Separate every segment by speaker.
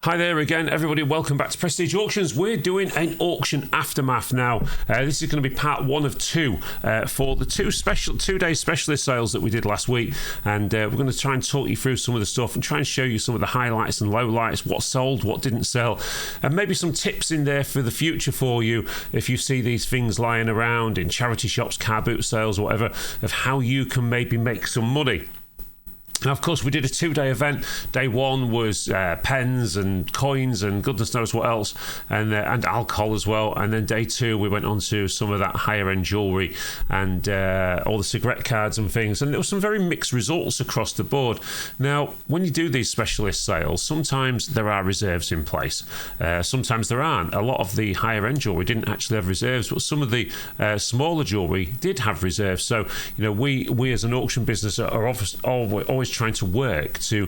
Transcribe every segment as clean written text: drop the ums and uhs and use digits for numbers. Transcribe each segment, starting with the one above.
Speaker 1: Hi there again, everybody. Welcome back to Prestige Auctions. We're doing an auction aftermath now. This is going to be part one of two for the two-day specialist sales that we did last week. And we're going to try and talk you through some of the stuff and try and show you some of the highlights and lowlights, what sold, what didn't sell, and maybe some tips in there for the future for you if you see these things lying around in charity shops, car boot sales, or whatever, of how you can maybe make some money. Now, of course, we did a two-day event. Day one was pens and coins and goodness knows what else, and alcohol as well. And then day two, we went on to some of that higher-end jewellery and all the cigarette cards and things. And there were some very mixed results across the board. Now, when you do these specialist sales, sometimes there are reserves in place. Sometimes there aren't. A lot of the higher-end jewellery didn't actually have reserves, but some of the smaller jewellery did have reserves. So, you know, we as an auction business are always trying to work to,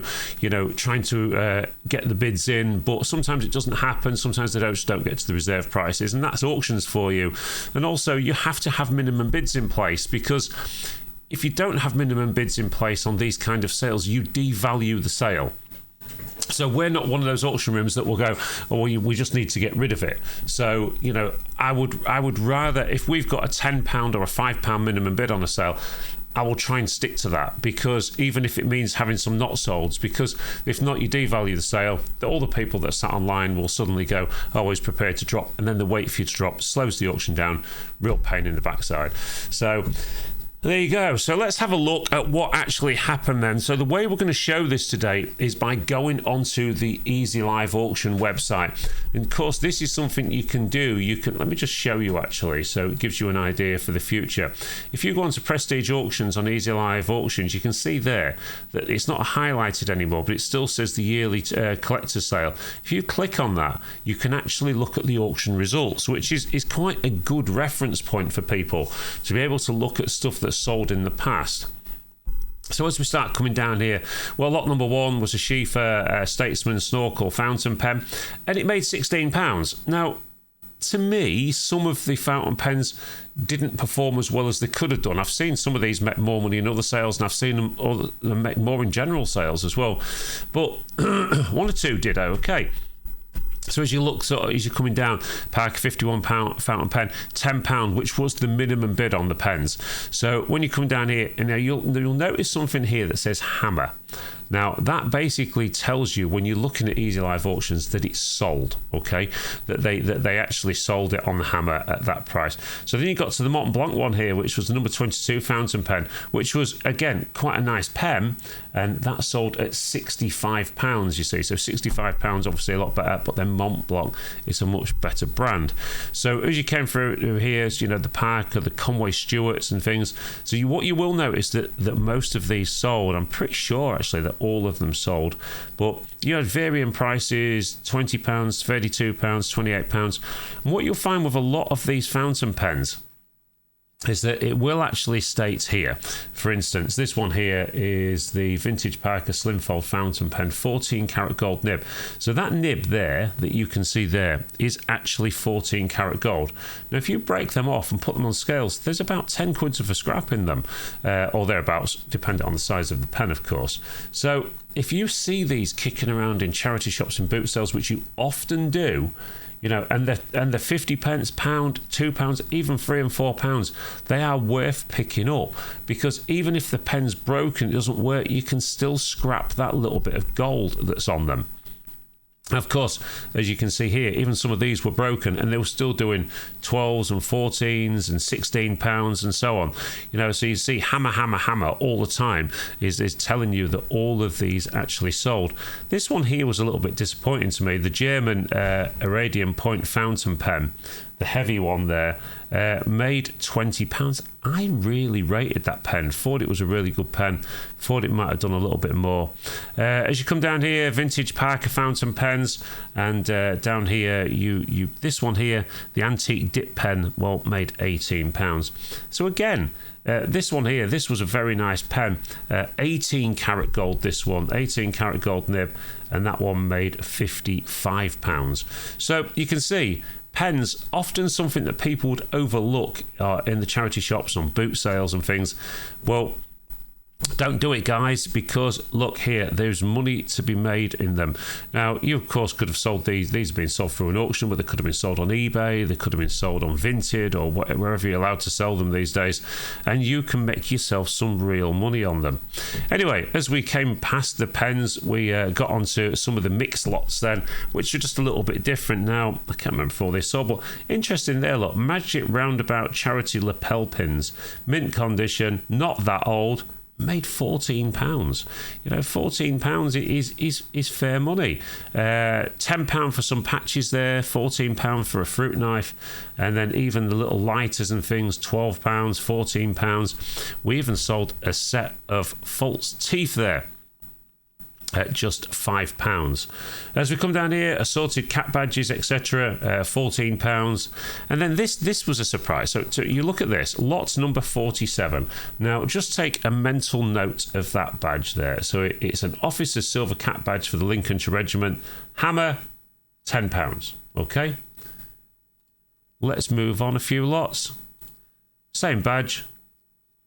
Speaker 1: trying to get the bids in, but sometimes it doesn't happen. Sometimes they don't get to the reserve prices, and that's auctions for you. And also, you have to have minimum bids in place, because if you don't have minimum bids in place on these kind of sales, you devalue the sale. So we're not one of those auction rooms that will go, oh, we just need to get rid of it. So, I would rather, if we've got a £10 or a £5 minimum bid on a sale, I will try and stick to that, because even if it means having some not solds, because if not, you devalue the sale, all the people that sat online will suddenly go, always prepared to drop, and then they wait for you to drop, slows the auction down, real pain in the backside. So there you go. So let's have a look at what actually happened then. So the way we're going to show this today is by going onto the Easy Live Auction website. And of course, this is something you can do. Let me just show you actually, so it gives you an idea for the future. If you go onto Prestige Auctions on Easy Live Auctions, you can see there that it's not highlighted anymore, but it still says the yearly collector sale. If you click on that, you can actually look at the auction results, which is quite a good reference point for people to be able to look at stuff that's sold in the past. So as we start coming down here, well, lot number one was a Schiefer Statesman Snorkel fountain pen, and it made £16. Now, to me, some of the fountain pens didn't perform as well as they could have done. I've seen some of these make more money in other sales, and I've seen them make more in general sales as well. But one or two did okay. So as you look, as you're coming down, Parker £51 fountain pen, £10, which was the minimum bid on the pens. So when you come down here, you'll notice something here that says hammer. Now, that basically tells you, when you're looking at Easy Live Auctions, that it's sold, okay? That they actually sold it on the hammer at that price. So then you got to the Mont Blanc one here, which was the number 22 fountain pen, which was, again, quite a nice pen, and that sold at £65, you see. So £65, obviously a lot better, but then Mont Blanc is a much better brand. So as you came through here, the Parker, the Conway Stewarts and things, so what you will notice that most of these sold. I'm pretty sure, actually, that all of them sold, but you had varying prices, £20, £32, £28. And what you'll find with a lot of these fountain pens is that it will actually state here, for instance, this one here is the Vintage Parker Slim Fold Fountain Pen, 14 karat gold nib. So that nib there that you can see there is actually 14 karat gold. Now, if you break them off and put them on scales, there's about 10 quids of a scrap in them, or thereabouts, depending on the size of the pen, of course. So if you see these kicking around in charity shops and boot sales, which you often do, and the 50 pence, pound, £2, even £3 and £4, they are worth picking up, because even if the pen's broken, it doesn't work, you can still scrap that little bit of gold that's on them. Of course, as you can see here, even some of these were broken, and they were still doing 12s and 14s and £16 and so on. So you see hammer, hammer, hammer all the time is telling you that all of these actually sold. This one here was a little bit disappointing to me. The German Iridium Point fountain pen, the heavy one there, made £20. I really rated that pen, thought it was a really good pen, thought it might have done a little bit more. As you come down here, Vintage Parker fountain pens, and down here, this one here, the antique dip pen, well, made £18. So again, this one here, this was a very nice pen, 18 karat gold, this one, 18 karat gold nib, and that one made £55. So you can see, pens, often something that people would overlook in the charity shops on boot sales and things. Well, Don't do it, guys, because look here, there's money to be made in them. Now, you of course could have sold these have been sold through an auction, but they could have been sold on eBay, they could have been sold on Vinted or wherever you're allowed to sell them these days, and you can make yourself some real money on them. Anyway, as we came past the pens, we got onto some of the mixed lots then, which are just a little bit different. Now, I can't remember before they sold, but interesting there, look, Magic Roundabout charity lapel pins, mint condition, not that old, made £14. You know, £14 is fair money. £10 for some patches there, £14 for a fruit knife, and then even the little lighters and things, £12, £14. We even sold a set of false teeth there at just £5. As we come down here, assorted cat badges, etc., £14. And then this was a surprise. So you look at this, lot number 47. Now, just take a mental note of that badge there. So it's an officer's silver cat badge for the Lincolnshire Regiment. Hammer, £10. Okay? Let's move on a few lots. Same badge,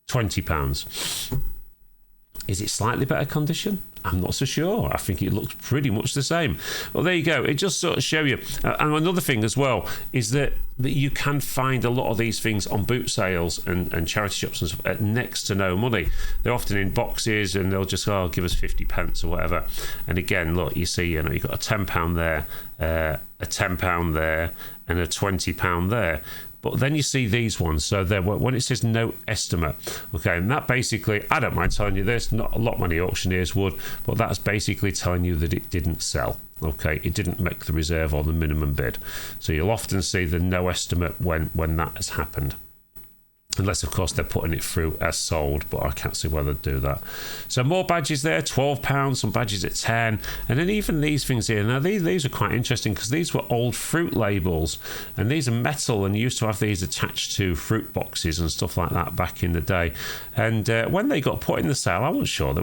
Speaker 1: £20. Is it slightly better condition? I'm not so sure. I think it looks pretty much the same. Well, there you go. It just sort of show you. And another thing as well is that you can find a lot of these things on boot sales and charity shops and stuff at next to no money. They're often in boxes and they'll just, give us 50 pence or whatever. And again, look, you see, you've got a £10 there, a £10 there, and a £20 there. But then you see these ones. So there, when it says no estimate, okay, and that basically, I don't mind telling you this, not a lot many auctioneers would, but that's basically telling you that it didn't sell. Okay, it didn't make the reserve or the minimum bid. So you'll often see the no estimate when that has happened. Unless, of course, they're putting it through as sold, but I can't see why they'd do that. So more badges there, £12, some badges at 10, and then even these things here. Now, these are quite interesting because these were old fruit labels, and these are metal, and you used to have these attached to fruit boxes and stuff like that back in the day. And when they got put in the sale, I wasn't sure they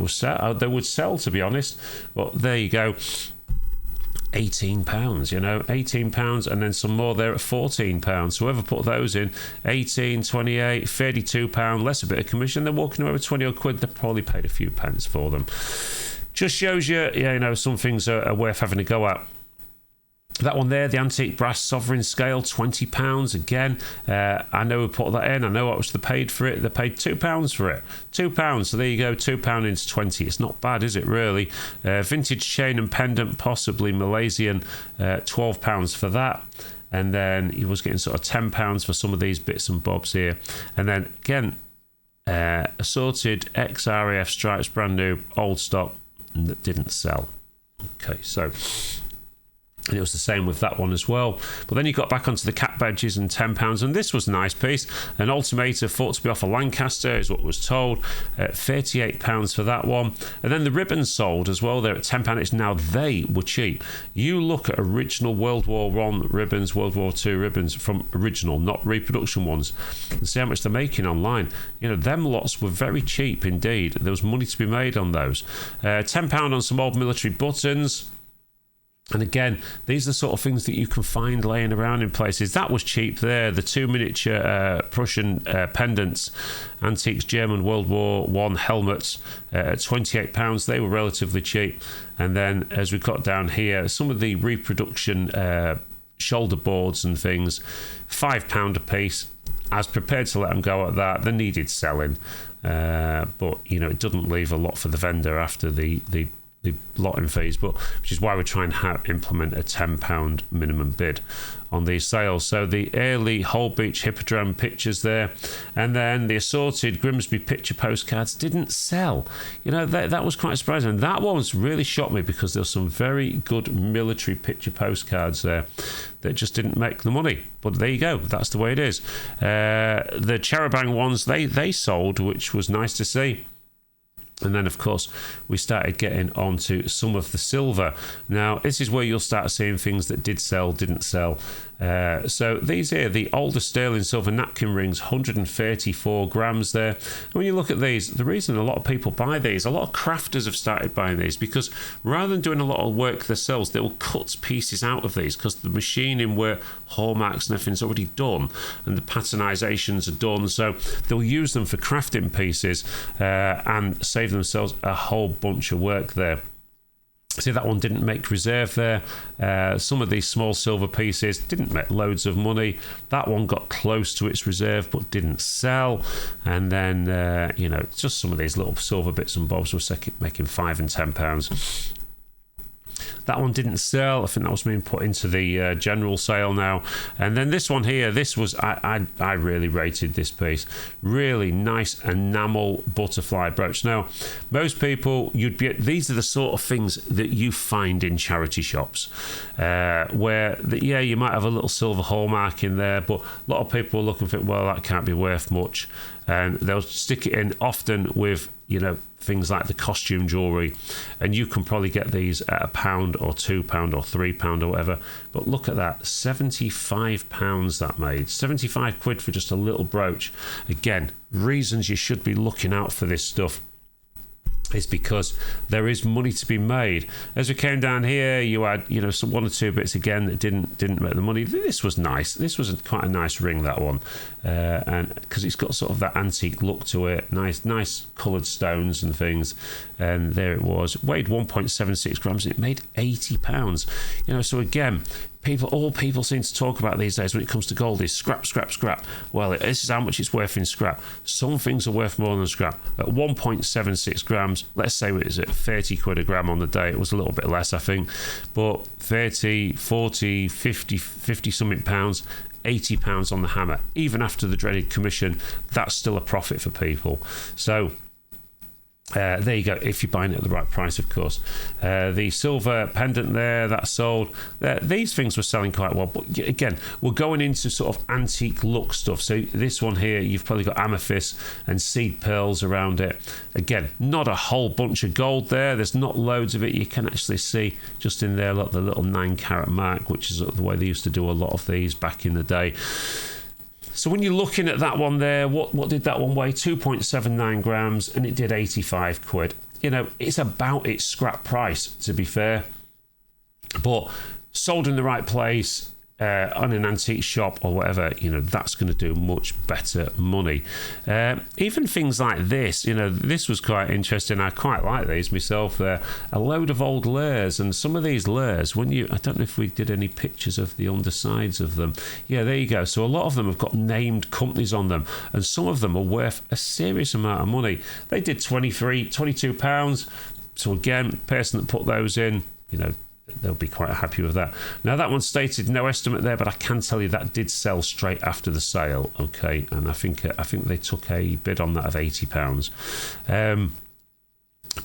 Speaker 1: would sell, to be honest. But there you go. £18, £18, and then some more there at £14. Whoever put those in, 18, 28, £32, less a bit of commission. They're walking away with 20 odd quid. They probably paid a few pence for them. Just shows you, some things are worth having a go at. That one there, the antique brass sovereign scale, £20 again. I know we put that in. I know what was they paid for it. They paid £2 for it. £2. So there you go, £2 into 20. It's not bad, is it, really? Vintage chain and pendant, possibly Malaysian, £12 for that. And then he was getting sort of £10 for some of these bits and bobs here. And then again, assorted XRAF stripes, brand new, old stock, that didn't sell. Okay, so. And it was the same with that one as well. But then you got back onto the cat badges and £10. And this was a nice piece. An Ultimator thought to be off a Lancaster is what was told. £38 for that one. And then the ribbons sold as well. They're at £10 each. Now, they were cheap. You look at original World War I ribbons, World War II ribbons from original, not reproduction ones, and see how much they're making online. Them lots were very cheap indeed. There was money to be made on those. £10 on some old military buttons. And again, these are the sort of things that you can find laying around in places. That was cheap there. The 2 miniature Prussian pendants, antiques German World War I helmets at £28. They were relatively cheap. And then as we got down here, some of the reproduction shoulder boards and things, £5 a piece. I was prepared to let them go at that. They needed selling. But, it doesn't leave a lot for the vendor after the lotting fees, but which is why we're trying to implement a £10 minimum bid on these sales. So the early Whole Beach Hippodrome pictures there, and then the assorted Grimsby picture postcards didn't sell. That was quite surprising. That one's really shocked me because there's some very good military picture postcards there that just didn't make the money. But there you go, that's the way it is. The Charabang ones, they sold, which was nice to see. And then, of course, we started getting onto some of the silver. Now, this is where you'll start seeing things that did sell, didn't sell. So these here, the older sterling silver napkin rings, 134 grams there. And when you look at these, the reason a lot of people buy these, a lot of crafters have started buying these, because rather than doing a lot of work themselves, they will cut pieces out of these, because the machining where hallmarks and everything's already done and the patternizations are done, so they'll use them for crafting pieces and save themselves a whole bunch of work there. See, that one didn't make reserve there. Some of these small silver pieces didn't make loads of money. That one got close to its reserve but didn't sell. And then, just some of these little silver bits and bobs were making £5 and £10. That one didn't sell. I think that was being put into the general sale now. And then this one here, this was, I really rated this piece. Really nice enamel butterfly brooch. Now, most people, these are the sort of things that you find in charity shops, where, you might have a little silver hallmark in there, but a lot of people are looking for, well, that can't be worth much. And they'll stick it in often with, things like the costume jewellery, and you can probably get these at £1 or £2 or £3 or whatever. But look at that, £75 that made, 75 quid for just a little brooch. Again, reasons you should be looking out for this stuff is because there is money to be made. As we came down here, you had some one or two bits again that didn't make the money. This was nice. This was quite a nice ring, that one, and because it's got sort of that antique look to it. Nice coloured stones and things. And there it was. Weighed 1.76 grams. And it made £80. So again, all people seem to talk about these days when it comes to gold is scrap. Well, this is how much it's worth in scrap. Some things are worth more than scrap. At 1.76 grams, let's say it was at 30 quid a gram on the day. It was a little bit less, I think, but 30, 40, 50 something pounds, £80 on the hammer. Even after the dreaded commission, that's still a profit for people. So there you go, if you're buying it at the right price, of course. The silver pendant there, that sold. These things were selling quite well, but again, we're going into sort of antique look stuff. So this one here, you've probably got amethyst and seed pearls around it. Again, not a whole bunch of gold there. There's not loads of it. You can actually see just in there, look, the little 9-carat mark, which is the way they used to do a lot of these back in the day. So when you're looking at that one there, what did that one weigh? 2.79 grams, and it did 85 quid. It's about its scrap price, to be fair. But sold in the right place, on an antique shop or whatever, that's going to do much better money. Even things like this, this was quite interesting. I quite like these myself. A load of old lures, and some of these lures, I don't know if we did any pictures of the undersides of them. Yeah, there you go. So a lot of them have got named companies on them, and some of them are worth a serious amount of money. They did £22. So again, the person that put those in, they'll be quite happy with that. Now, that one stated no estimate there, but I can tell you that did sell straight after the sale. Okay, and I think they took a bid on that of £80.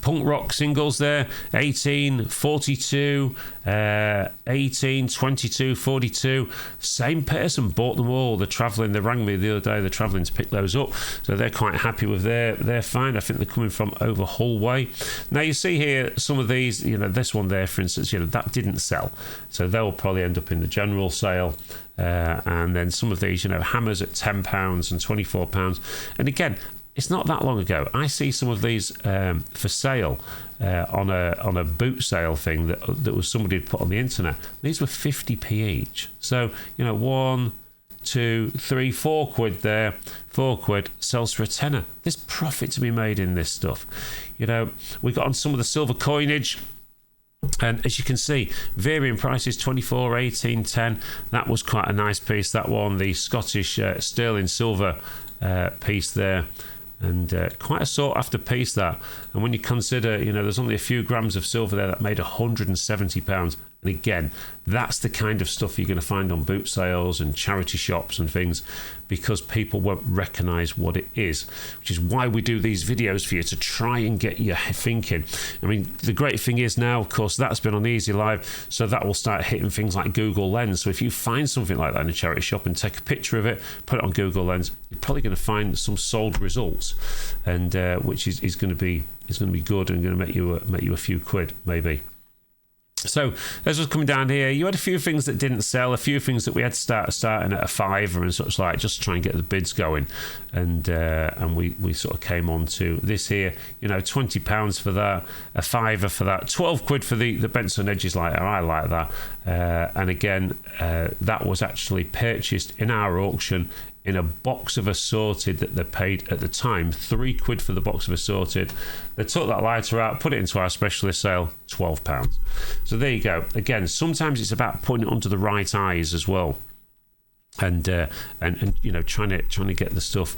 Speaker 1: Punk rock singles there, 18, 42, 18, 22, 42. Same person bought them all. They're travelling. They rang me the other day. They're travelling to pick those up, so they're quite happy with their find. I think they're coming from over Hull way. Now you see here some of these. This one there, for instance, that didn't sell, so they'll probably end up in the general sale. And then some of these, hammers at £10 and £24. And again, it's not that long ago, I see some of these for sale on a boot sale thing that was somebody had put on the internet. These were 50p each. So 1, 2, 3, 4 quid there. 4 quid sells for a tenner. There's profit to be made in this stuff. We got on some of the silver coinage. And as you can see, varying prices, 24, 18, 10. That was quite a nice piece, that one. The Scottish sterling silver piece there. And quite a sought after piece, that. And when you consider, there's only a few grams of silver there that made £170. And again, that's the kind of stuff you're going to find on boot sales and charity shops and things, because people won't recognise what it is, which is why we do these videos for you, to try and get you thinking. I mean, the great thing is now, of course, that's been on Easy Live, so that will start hitting things like Google Lens. So if you find something like that in a charity shop and take a picture of it, put it on Google Lens, you're probably going to find some sold results, and which is going to be good and going to make you a few quid maybe. So as was coming down here, you had a few things that didn't sell, a few things that we had to starting at a fiver and such like, just to try and get the bids going. And we sort of came on to this here, £20 for that, a fiver for that, 12 quid for the Benson Edges lighter. I like that. And again, that was actually purchased in our auction in a box of assorted that they paid at the time £3 for the box of assorted. They took that lighter out, put it into our specialist sale, £12. So there you go. Again, sometimes it's about putting it under the right eyes as well, and trying to get the stuff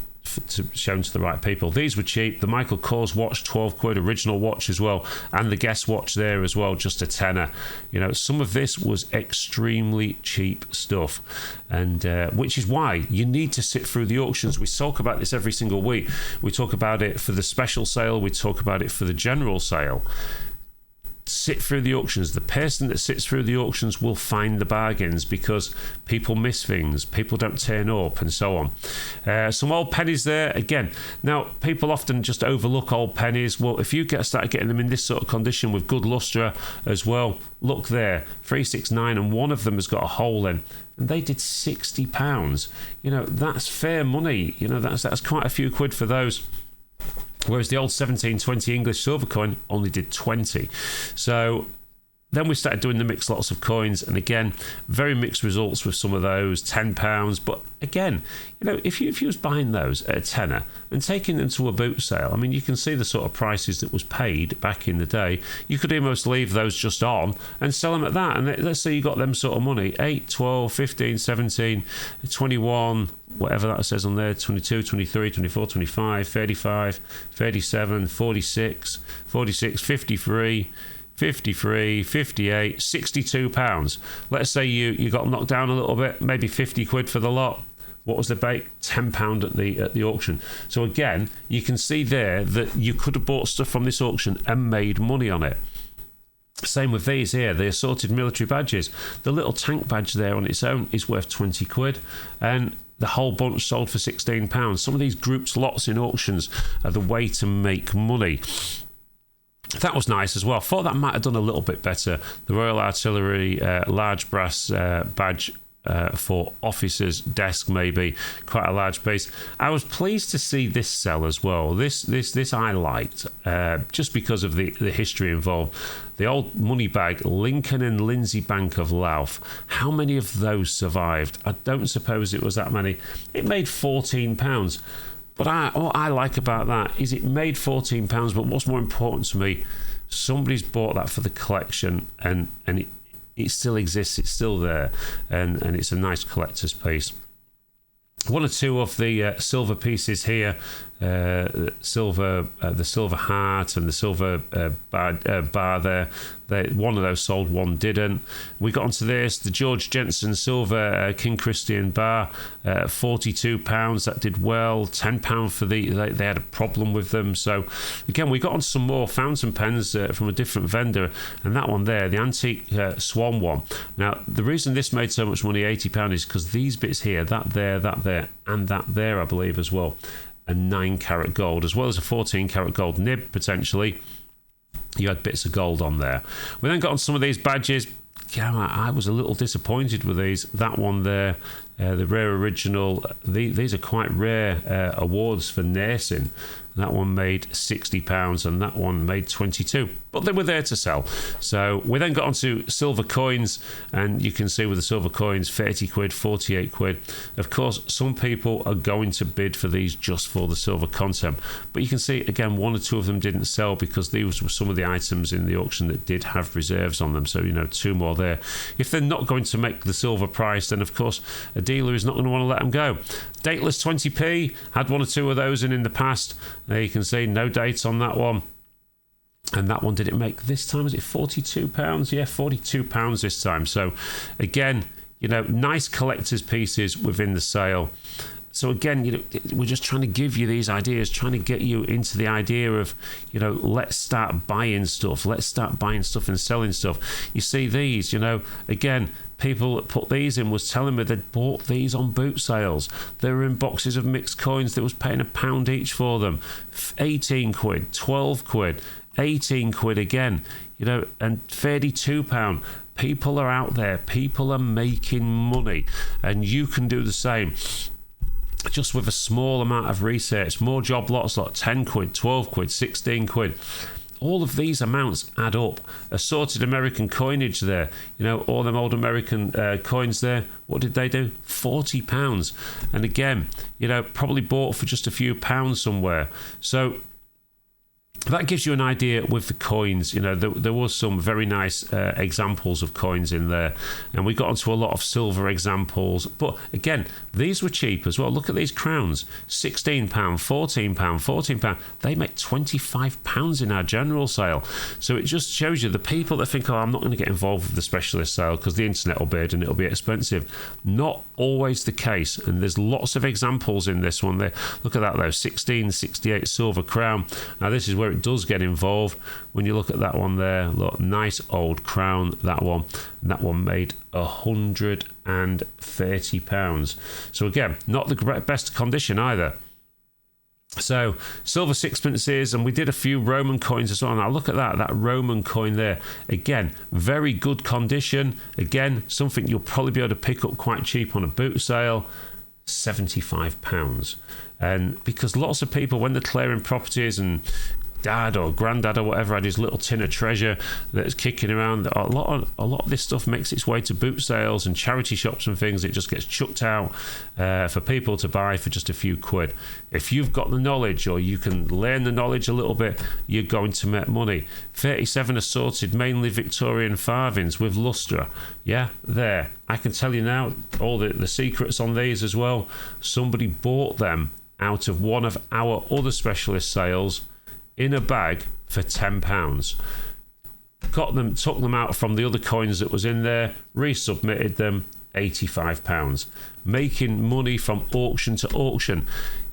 Speaker 1: shown to the right people. These were cheap. The Michael Kors watch, 12 quid, original watch as well, and the Guess watch there as well, just a tenner. Some of this was extremely cheap stuff, and which is why you need to sit through the auctions. We talk about this every single week. We talk about it for the special sale, we talk about it for the general sale. Sit through the auctions. The person that sits through the auctions will find the bargains, because people miss things, people don't turn up, and so on. Some old pennies there again. Now, people often just overlook old pennies. Well, if you start getting them in this sort of condition with good lustre as well, look there, 369, and one of them has got a hole in, and they did £60. That's fair money. That's quite a few quid for those. Whereas the old 1720 English silver coin only did 20. So then we started doing the mixed lots of coins, and again, very mixed results with some of those, £10. But again, if you was buying those at a tenner and taking them to a boot sale, you can see the sort of prices that was paid back in the day. You could almost leave those just on and sell them at that. And let's say you got them sort of money, 8, 12, 15, 17, 21, whatever that says on there, 22, 23, 24, 25, 35, 37, 46, 53, 53, 58, £62. Let's say you got knocked down a little bit, maybe 50 quid for the lot. What was the bait? £10 at the auction. So again, you can see there that you could have bought stuff from this auction and made money on it. Same with these here, the assorted military badges. The little tank badge there on its own is worth 20 quid, and the whole bunch sold for £16. Some of these groups lots in auctions are the way to make money. That was nice as well. Thought that might have done a little bit better. The Royal Artillery large brass badge for officers' desk, maybe quite a large piece. I was pleased to see this sell as well. This I liked just because of the history involved. The old money bag, Lincoln and Lindsay Bank of Louth. How many of those survived? I don't suppose it was that many. It made £14. But what I like about that is it made £14, but what's more important to me, somebody's bought that for the collection, and it still exists, it's still there, and it's a nice collector's piece. One or two of the silver pieces here, the silver heart and the silver bar there. One of those sold, one didn't. We got onto this, the George Jensen silver King Christian bar, £42. That did well. £10 for they had a problem with them. So again, we got on some more fountain pens from a different vendor, and that one there, the antique Swan one. Now, the reason this made so much money, £80, is because these bits here, that there, and that there, I believe as well, a 9-carat gold, as well as a 14-carat gold nib potentially. You had bits of gold on there. We then got on some of these badges. Yeah, I was a little disappointed with these. That one there, the rare original. These are quite rare awards for nursing. That one made £60 and that one made £22. But they were there to sell. So we then got onto silver coins, and you can see with the silver coins, 30 quid, 48 quid. Of course, some people are going to bid for these just for the silver content. But you can see, again, one or two of them didn't sell because these were some of the items in the auction that did have reserves on them. So, two more there. If they're not going to make the silver price, then, of course, a dealer is not going to want to let them go. Dateless 20p, had one or two of those in the past. There you can see, no dates on that one. And that one, did it make this time? Was it £42? Yeah, £42 this time. So again, nice collector's pieces within the sale. So again, we're just trying to give you these ideas, trying to get you into the idea of, let's start buying stuff. Let's start buying stuff and selling stuff. You see these, again, people that put these in was telling me they'd bought these on boot sales. They were in boxes of mixed coins that was paying £1 each for them. 18 quid, 12 quid. 18 quid again, and £32. People are out there, people are making money, and you can do the same. Just with a small amount of research, more job lots like 10 quid, 12 quid, 16 quid. All of these amounts add up. Assorted American coinage there, all them old American coins there. What did they do? £40. And again, probably bought for just a few pounds somewhere. So that gives you an idea with the coins. There was some very nice examples of coins in there, and we got onto a lot of silver examples. But again, these were cheap as well. Look at these crowns: £16, £14, £14. They make £25 in our general sale. So it just shows you the people that think, I'm not going to get involved with the specialist sale because the internet will bid and it'll be expensive. Not always the case, and there's lots of examples in this one there. Look at that though, 1668 silver crown. Now this is where it does get involved. When you look at that one there, look, nice old crown, that one, and that one made £130. So again, not the best condition either. So silver sixpences, and we did a few Roman coins as well. Now look at that Roman coin there. Again, very good condition. Again, something you'll probably be able to pick up quite cheap on a boot sale. £75. And because lots of people, when they're clearing properties, and dad or granddad or whatever had his little tin of treasure that's kicking around, a lot of this stuff makes its way to boot sales and charity shops and things. It just gets chucked out for people to buy for just a few quid. If you've got the knowledge, or you can learn the knowledge a little bit, you're going to make money. 37 assorted, mainly Victorian farthings with lustre. Yeah, there. I can tell you now all the secrets on these as well. Somebody bought them out of one of our other specialist sales in a bag for £10. Took them out from the other coins that was in there, resubmitted them, £85. Making money from auction to auction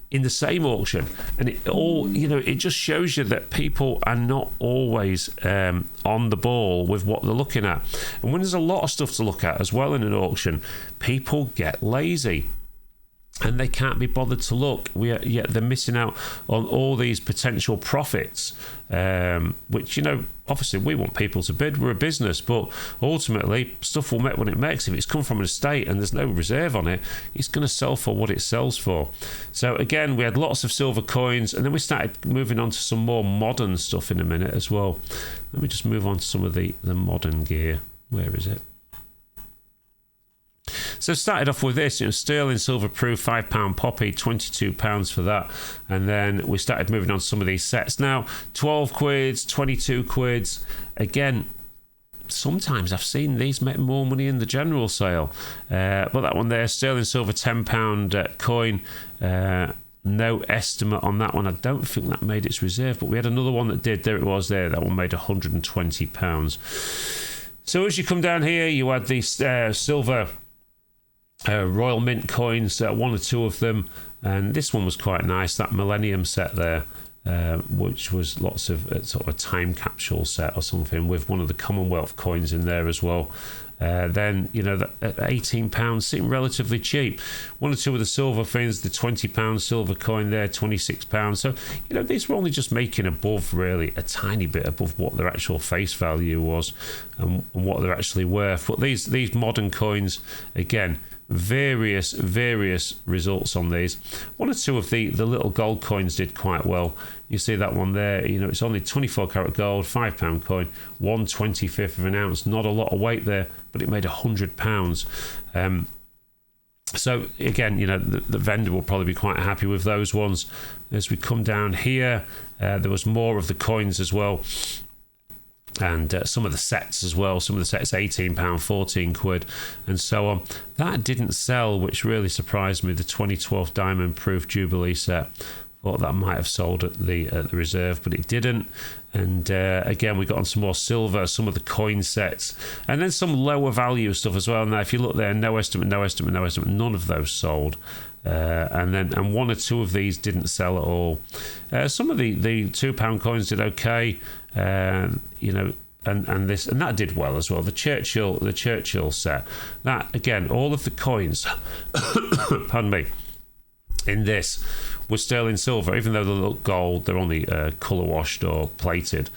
Speaker 1: in the same auction. And it all, it just shows you that people are not always on the ball with what they're looking at. And when there's a lot of stuff to look at as well in an auction, people get lazy and they can't be bothered to look. Yet they're missing out on all these potential profits, which, obviously we want people to bid. We're a business, but ultimately stuff will make what it makes. If it's come from an estate and there's no reserve on it, it's going to sell for what it sells for. So again, we had lots of silver coins, and then we started moving on to some more modern stuff in a minute as well. Let me just move on to some of the modern gear. Where is it? So started off with this, sterling silver proof, £5 poppy, £22 for that. And then we started moving on to some of these sets. Now, 12 quids, 22 quids. Again, sometimes I've seen these make more money in the general sale. But that one there, sterling silver £10 coin. No estimate on that one. I don't think that made its reserve, but we had another one that did. There it was there. That one made £120. So as you come down here, you had these silver Royal Mint coins, one or two of them, and this one was quite nice, that Millennium set there, which was lots of sort of a time capsule set or something with one of the Commonwealth coins in there as well. Then, at £18 seemed relatively cheap. One or two of the silver things, the £20 silver coin there, £26. So, these were only just making above, really, a tiny bit above what their actual face value was and what they're actually worth. But these modern coins, again, various results on these. One or two of the little gold coins did quite well. You see that one there, it's only 24 karat gold, £5 coin, 1/25 of an ounce, not a lot of weight there, but it made £100. So again, the vendor will probably be quite happy with those ones. As we come down here, there was more of the coins as well, and some of the sets as well. Some of the sets £18, 14 quid, and so on. That didn't sell, which really surprised me. The 2012 diamond proof Jubilee set, thought that might have sold at the reserve, but it didn't. And again, we got on some more silver, some of the coin sets, and then some lower value stuff as well. Now, if you look there, no estimate, none of those sold. And one or two of these didn't sell at all. Some of the £2 coins did okay, and that did well as well. The Churchill set, that again, all of the coins, pardon me, in this was sterling silver, even though they look gold. They're only colour washed or plated,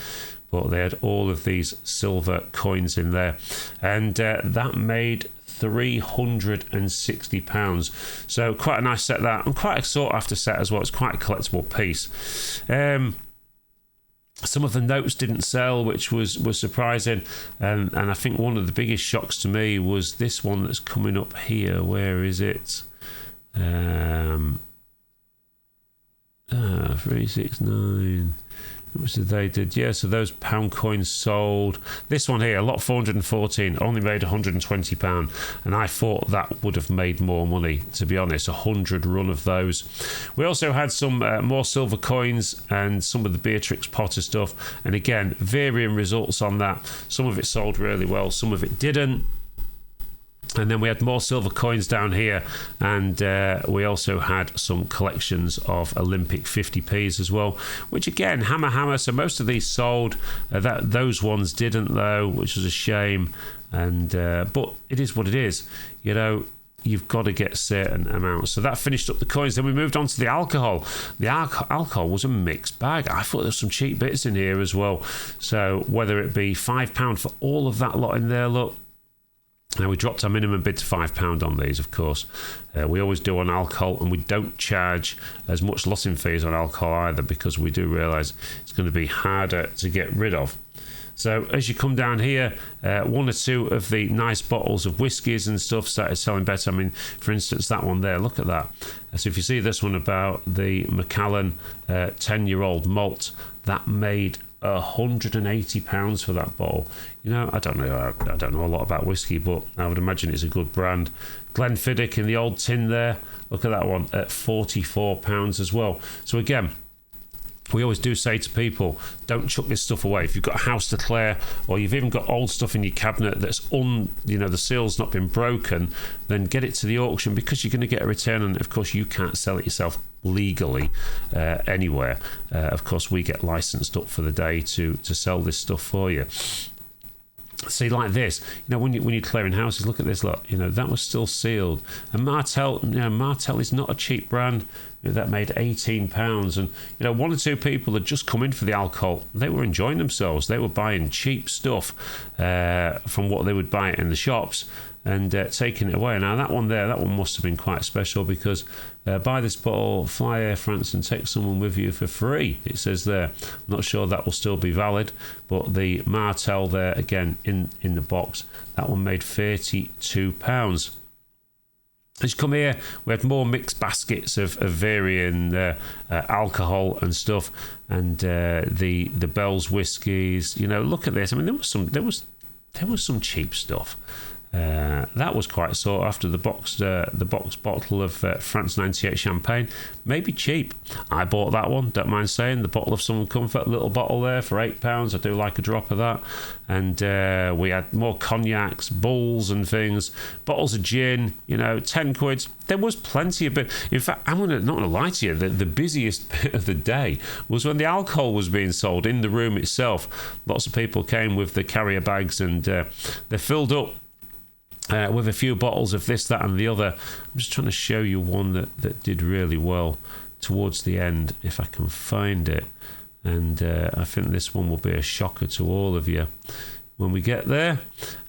Speaker 1: but they had all of these silver coins in there, and that made £360. So quite a nice set, that, and quite a sought after set as well. It's quite a collectible piece. Some of the notes didn't sell, which was surprising, and I think one of the biggest shocks to me was this one that's coming up here. Where is it? 369. Which they did, yeah. So those pound coins sold. This one here, lot 414, only made £120, and I thought that would have made more money, to be honest. 100 run of those. We also had some more silver coins and some of the Beatrix Potter stuff, and again, varying results on that. Some of it sold really well, some of it didn't. And then we had more silver coins down here, and we also had some collections of Olympic 50p's as well, which again, hammer. So most of these sold. Those ones didn't, though, which was a shame. And but it is what it is, you know. You've got to get certain amounts. So that finished up the coins. Then we moved on to the alcohol. The alcohol was a mixed bag. I thought there was some cheap bits in here as well. So whether it be £5 for all of that lot in there, look. Now, we dropped our minimum bid to £5 on these, of course. We always do on alcohol, and we don't charge as much lotting fees on alcohol either, because we do realise it's going to be harder to get rid of. So as you come down here, one or two of the nice bottles of whiskies and stuff started selling better. I mean, for instance, that one there, look at that. So if you see this one about the Macallan 10-year-old malt, that made £180 for that bottle. You know, I don't know a lot about whiskey, but I would imagine it's a good brand. Glenfiddich in the old tin there, look at that one, at £44 as well. So again, we always do say to people, don't chuck this stuff away. If you've got a house to clear, or you've even got old stuff in your cabinet that's the seal's not been broken, then get it to the auction, because you're going to get a return, and of course you can't sell it yourself legally anywhere. Of course, we get licensed up for the day to sell this stuff for you. See, like this, you know, when you're clearing houses, look at this lot. You know, that was still sealed. And Martell, you know, Martell is not a cheap brand. You know, that made £18, and you know, one or two people had just come in for the alcohol. They were enjoying themselves. They were buying cheap stuff from what they would buy in the shops, and taking it away. Now that one must have been quite special, because buy this bottle, fly Air France, and take someone with you for free, it says there. Not sure that will still be valid, but the Martell there again in the box, that one made £32. As you come here, we had more mixed baskets of varying alcohol and stuff, and the Bell's whiskies. You know, look at this. I mean, there was some cheap stuff. That was quite sought after. The box bottle of France 98 champagne, maybe cheap. I bought that one, don't mind saying. The bottle of Sun Comfort, little bottle there for £8. I do like a drop of that. And we had more cognacs, bulls and things, bottles of gin, you know, 10 quids. There was plenty of it. In fact, I'm not going to lie to you, the busiest bit of the day was when the alcohol was being sold in the room itself. Lots of people came with the carrier bags, and they filled up with a few bottles of this, that and the other. I'm just trying to show you one that did really well towards the end, if I can find it. And I think this one will be a shocker to all of you when we get there.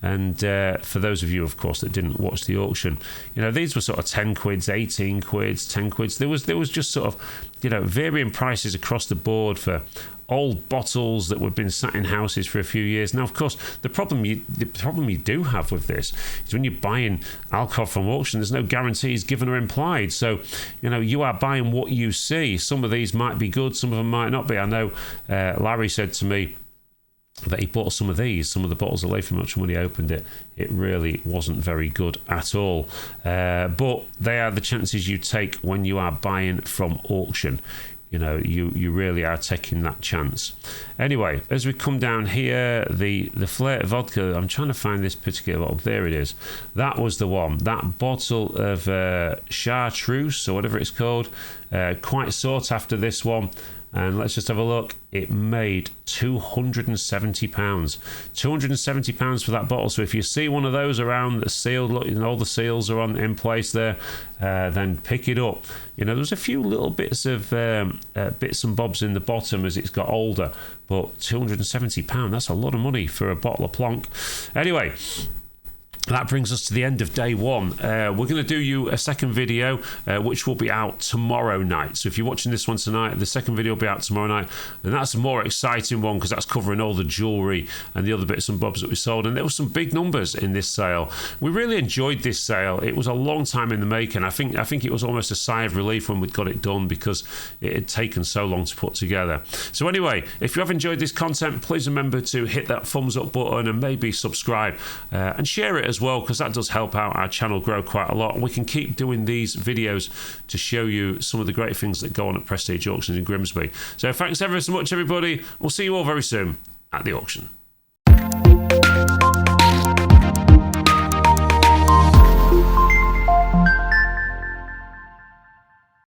Speaker 1: And for those of you, of course, that didn't watch the auction, you know, these were sort of 10 quids, 18 quids, 10 quids. There was just sort of, you know, varying prices across the board for old bottles that have been sat in houses for a few years. Now, of course, the problem you do have with this is when you're buying alcohol from auction, there's no guarantees given or implied. So, you know, you are buying what you see. Some of these might be good, some of them might not be. I know Larry said to me that he bought some of the bottles of Latham when he opened it. It really wasn't very good at all. But they are the chances you take when you are buying from auction. You know, you really are taking that chance. Anyway, as we come down here, the Flair vodka, I'm trying to find this particular bottle. There it is. That was the one. That bottle of chartreuse, or whatever it's called, quite sought after, this one. and let's just have a look. It made £270. £270 for that bottle. So if you see one of those around that's sealed, look, all the seals are in place there, then pick it up. There's a few little bits of bits and bobs in the bottom as it's got older, but £270, that's a lot of money for a bottle of Plonk. Anyway, that brings us to the end of day one. We're going to do you a second video, which will be out tomorrow night. So if you're watching this one tonight, the second video will be out tomorrow night. And that's a more exciting one because that's covering all the jewellery and the other bits and bobs that we sold. And there were some big numbers in this sale. We really enjoyed this sale. It was a long time in the making. I think it was almost a sigh of relief when we got it done because it had taken so long to put together. So anyway, if you have enjoyed this content, please remember to hit that thumbs up button and maybe subscribe and share it as well, because that does help out our channel grow quite a lot, and we can keep doing these videos to show you some of the great things that go on at Prestige Auctions in Grimsby. So thanks ever so much, everybody. We'll see you all very soon at the auction.